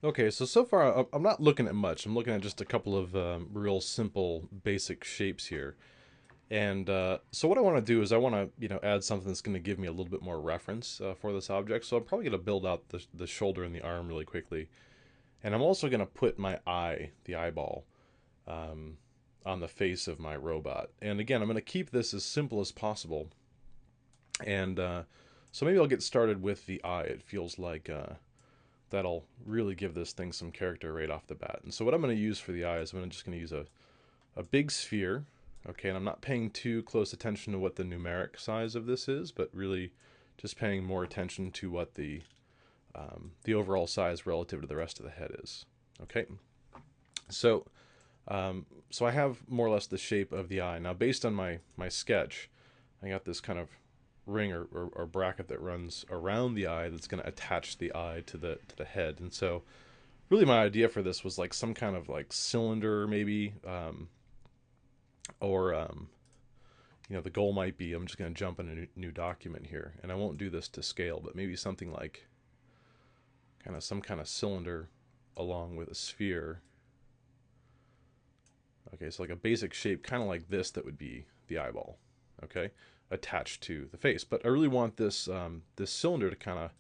Okay, so far I'm not looking at much. I'm looking at just a couple of real simple, basic shapes here. And so what I want to do is I want to, add something that's going to give me a little bit more reference for this object. So I'm probably going to build out the shoulder and the arm really quickly. And I'm also going to put my eye, the eyeball, um, on the face of my robot. And again, I'm going to keep this as simple as possible. And so maybe I'll get started with the eye. It feels like that'll really give this thing some character right off the bat. And so what I'm going to use for the eye is I'm just going to use a big sphere. Okay, and I'm not paying too close attention to what the numeric size of this is, but really just paying more attention to what the overall size relative to the rest of the head is. Okay, so so I have more or less the shape of the eye. Now, based on my sketch, I got this kind of ring or bracket that runs around the eye that's going to attach the eye to the head. And so, really, my idea for this was like some kind of like cylinder, maybe, or the goal might be I'm just going to jump in a new document here, and I won't do this to scale, but maybe something like some kind of cylinder along with a sphere. Okay, so like a basic shape, kind of like this, that would be the eyeball. Okay, attached to the face. But I really want this cylinder to kind of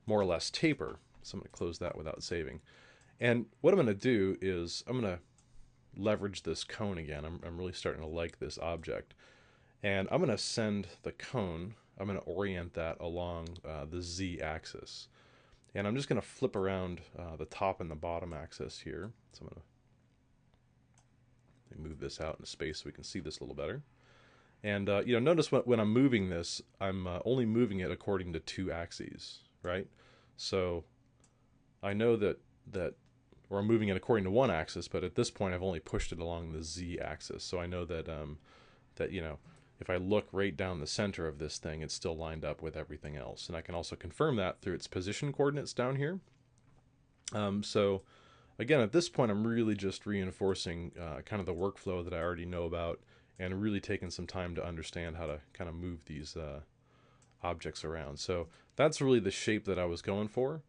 more or less taper. So I'm going to close that without saving. And what I'm going to do is I'm going to leverage this cone again. I'm really starting to like this object. And I'm going to send the cone, I'm going to orient that along the Z axis. And I'm just going to flip around the top and the bottom axis here. So I'm going to move this out into space so we can see this a little better. And notice when I'm moving this, I'm only moving it according to two axes, right? So I know or I'm moving it according to one axis, but at this point I've only pushed it along the Z axis. So I know that if I look right down the center of this thing, it's still lined up with everything else. And I can also confirm that through its position coordinates down here. So again, at this point, I'm really just reinforcing kind of the workflow that I already know about, and really taking some time to understand how to kind of move these objects around. So that's really the shape that I was going for.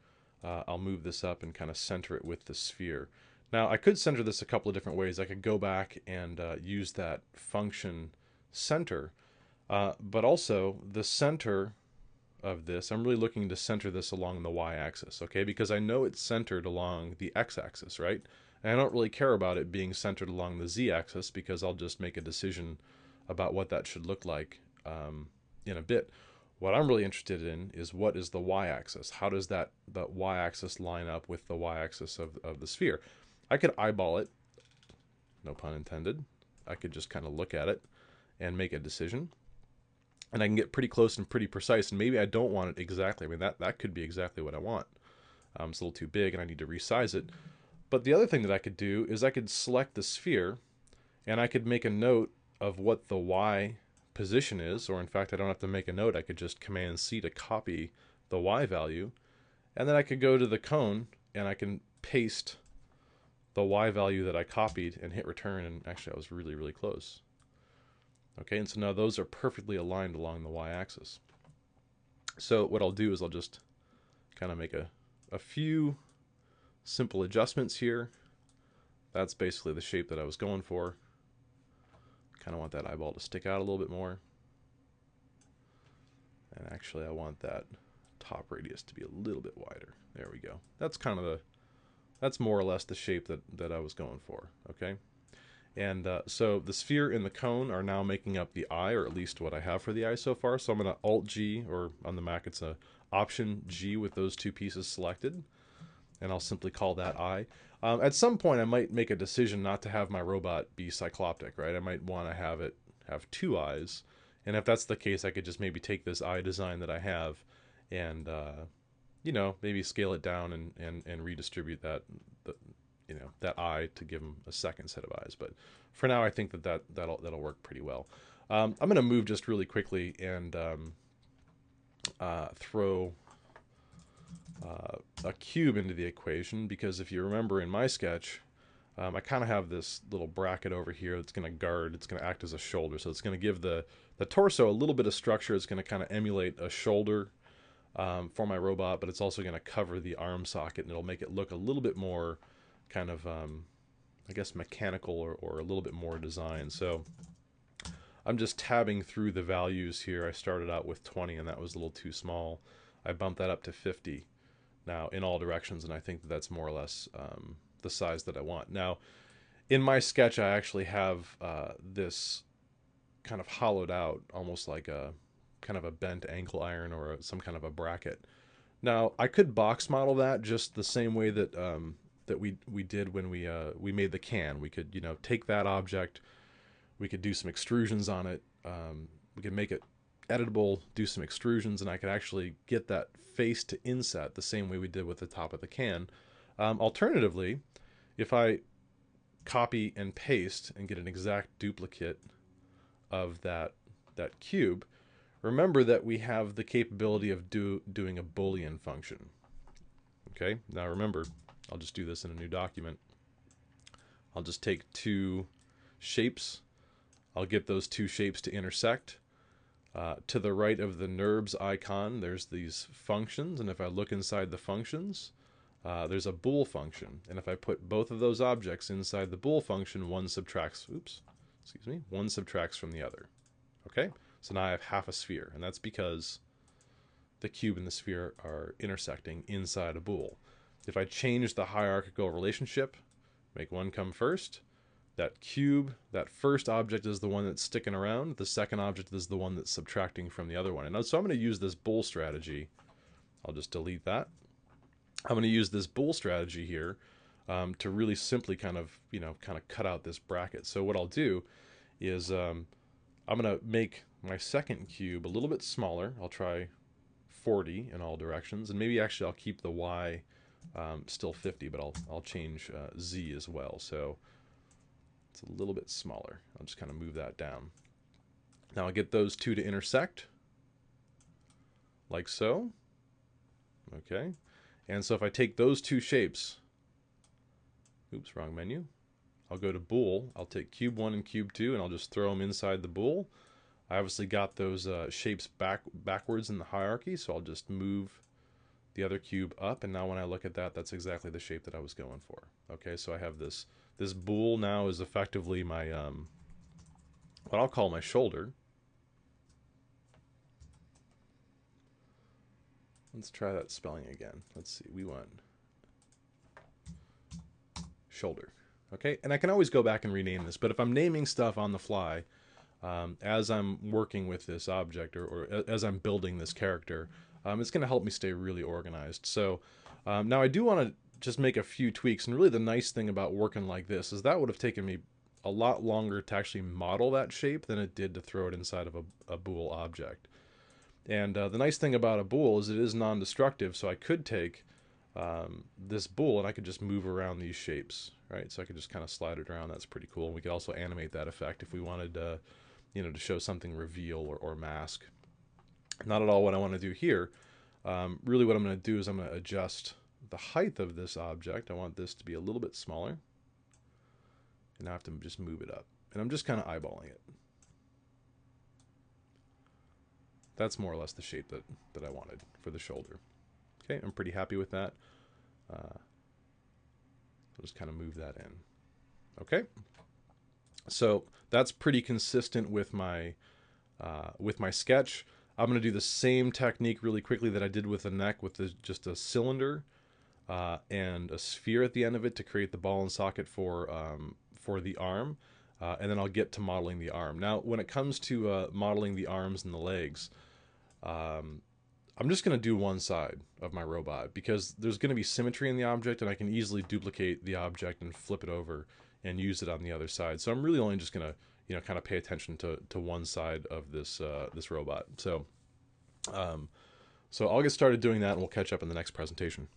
I'll move this up and kind of center it with the sphere. Now, I could center this a couple of different ways. I could go back and use that function center, but also the center of this, I'm really looking to center this along the y-axis, okay? Because I know it's centered along the x-axis, right? And I don't really care about it being centered along the z-axis, because I'll just make a decision about what that should look like in a bit. What I'm really interested in is what is the y-axis? How does the y-axis line up with the y-axis of the sphere? I could eyeball it, no pun intended. I could just kind of look at it and make a decision. And I can get pretty close and pretty precise, and maybe I don't want it exactly. I mean, that could be exactly what I want. It's a little too big, and I need to resize it. But the other thing that I could do is I could select the sphere, and I could make a note of what the Y position is, or in fact, I don't have to make a note. I could just Command-C to copy the Y value, and then I could go to the cone, and I can paste the Y value that I copied and hit return, and actually I was really, really close. Okay, and so now those are perfectly aligned along the y-axis. So what I'll do is I'll just kind of make a few simple adjustments here. That's basically the shape that I was going for. Kind of want that eyeball to stick out a little bit more. And actually I want that top radius to be a little bit wider. There we go. That's that's more or less the shape that I was going for, okay? And so the sphere and the cone are now making up the eye, or at least what I have for the eye so far. So I'm going to Alt-G, or on the Mac it's a Option-G with those two pieces selected. And I'll simply call that eye. At some point I might make a decision not to have my robot be cycloptic, right? I might want to have two eyes. And if that's the case, I could just maybe take this eye design that I have and, maybe scale it down and redistribute that eye to give them a second set of eyes. But for now, I think that'll work pretty well. I'm going to move just really quickly and throw a cube into the equation, because if you remember in my sketch, I kind of have this little bracket over here that's going to guard, it's going to act as a shoulder. So it's going to give the torso a little bit of structure. It's going to kind of emulate a shoulder for my robot, but it's also going to cover the arm socket, and it'll make it look a little bit more kind of, I guess, mechanical or a little bit more design. So I'm just tabbing through the values here. I started out with 20, and that was a little too small. I bumped that up to 50 now in all directions, and I think that that's more or less the size that I want. Now, in my sketch, I actually have this kind of hollowed out, almost like a kind of a bent ankle iron or some kind of a bracket. Now, I could box model that just the same way that that we did when we made the can. We could, you know, take that object, we could do some extrusions on it, we could make it editable, do some extrusions, and I could actually get that face to inset the same way we did with the top of the can. Alternatively, if I copy and paste and get an exact duplicate of that cube, remember that we have the capability of doing a Boolean function. Okay, now remember, I'll just do this in a new document. I'll just take two shapes. I'll get those two shapes to intersect. To the right of the NURBS icon, there's these functions, and if I look inside the functions, there's a bool function. And if I put both of those objects inside the bool function, one subtracts from the other. Okay, so now I have half a sphere, and that's because the cube and the sphere are intersecting inside a bool. If I change the hierarchical relationship, make one come first, that cube, that first object is the one that's sticking around, the second object is the one that's subtracting from the other one. And so I'm going to use this bool strategy. I'll just delete that. I'm going to use this bool strategy here to really simply kind of cut out this bracket. So what I'll do is I'm going to make my second cube a little bit smaller. I'll try 40 in all directions, and maybe actually I'll keep the Y still 50, but I'll change Z as well. So it's a little bit smaller. I'll just kind of move that down. Now I'll get those two to intersect, like so. Okay, and so if I take those two shapes, oops, wrong menu. I'll go to bool. I'll take cube 1 and cube 2, and I'll just throw them inside the bool. I obviously got those shapes backwards in the hierarchy, so I'll just move the other cube up, and now when I look at that, that's exactly the shape that I was going for. Okay, so I have this bool now is effectively my what I'll call my shoulder. Let's try that spelling again. Let's see, we want shoulder. Okay, and I can always go back and rename this, but if I'm naming stuff on the fly as I'm working with this object or as I'm building this character, it's going to help me stay really organized. So now I do want to just make a few tweaks, and really the nice thing about working like this is that would have taken me a lot longer to actually model that shape than it did to throw it inside of a bool object. And the nice thing about a bool is it is non-destructive, so I could take this bool and I could just move around these shapes, right? So I could just kind of slide it around. That's pretty cool. We could also animate that effect if we wanted to show something reveal or mask. Not at all what I want to do here. Really what I'm going to do is I'm going to adjust the height of this object. I want this to be a little bit smaller. And I have to just move it up. And I'm just kind of eyeballing it. That's more or less the shape that I wanted for the shoulder. Okay, I'm pretty happy with that. I'll just kind of move that in. Okay, so that's pretty consistent with my sketch. I'm going to do the same technique really quickly that I did with the neck, with just a cylinder and a sphere at the end of it to create the ball and socket for the arm, and then I'll get to modeling the arm. Now, when it comes to modeling the arms and the legs, I'm just going to do one side of my robot because there's going to be symmetry in the object, and I can easily duplicate the object and flip it over and use it on the other side. So I'm really only just going to kind of pay attention to one side of this this robot. So I'll get started doing that, and we'll catch up in the next presentation.